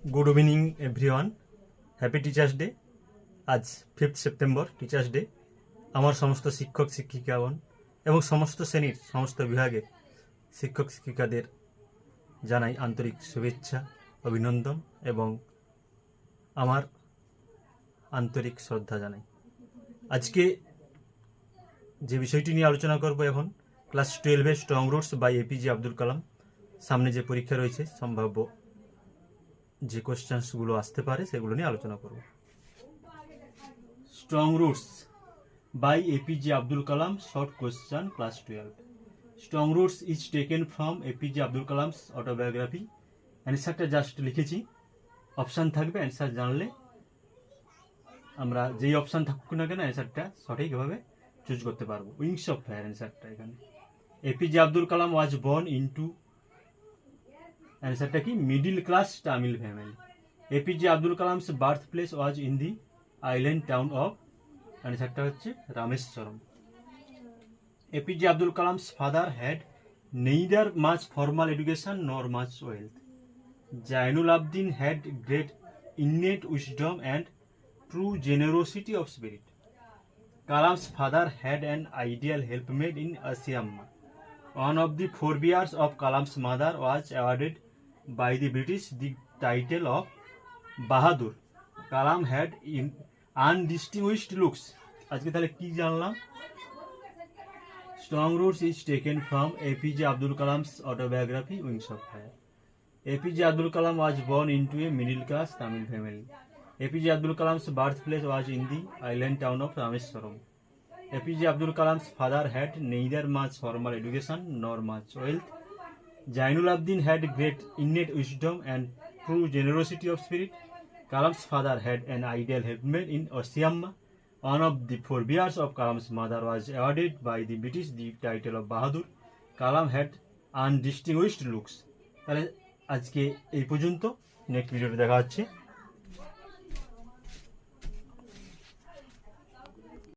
Good evening everyone, happy teachers day. আজ 5 September teachers day. আমার সমস্ত শিক্ষক শিক্ষিকাগণ এবং সমস্ত শ্রেণীর সমস্ত বিভাগের শিক্ষক শিক্ষিকাদের জানাই আন্তরিক শুভেচ্ছা, অভিনন্দন এবং আমার আন্তরিক শ্রদ্ধা জানাই। আজকে যে বিষয়টি নিয়ে আলোচনা করব, এখন ক্লাস 12-এর strong roots by APJ Abdul Kalam. সামনে যে পরীক্ষা রয়েছে, সম্ভাব্য যে কোশ্চেন্সগুলো আসতে পারে সেগুলো নিয়ে আলোচনা করব। Strong roots by APJ Abdul Kalam, short question, class 12। Strong roots is taken from APJ Abdul Kalam's autobiography. অ্যান্সারটা জাস্ট লিখেছি, অপশান থাকবে, অ্যান্সার জানলে আমরা যেই অপশান থাকুক না কেন অ্যান্সারটা সঠিকভাবে চুজ করতে পারবো। উইংস অফ ফায়ার অ্যান্সারটা এখানে। APJ Abdul Kalam was born into, অ্যান্সারটা কি, middle class Tamil family. APJ Abdul Kalam's birth place was in the island town of, অ্যান্সারটা হচ্ছে Rameswaram. APJ Abdul Kalam's father had neither much formal education nor much wealth. Jainulabdeen had great innate wisdom and true generosity of spirit. Kalam's father had an ideal helpmate in Asiamma. One of the forebears of Kalam's mother was awarded by the British the title of Bahadur. Kalam had undistinguished looks. আজকে তাহলে কি জানলাম? Strong roots is taken from APJ Abdul Kalam's autobiography Wings of Fire. APJ Abdul Kalam was born into a middle class Tamil family. APJ Abdul Kalam's birthplace was in the island town of Rameswaram. APJ Abdul Kalam's father had neither much formal education nor much wealth. Jainul Abdin had great innate wisdom and true generosity of spirit. Kalam's father had an ideal helpmate in Osiamma. One of the forebears of Kalam's mother was awarded by the British the title of Bahadur. Kalam had undistinguished looks. তাহলে আজকে এই পর্যন্ত, next ভিডিওতে দেখা হচ্ছে।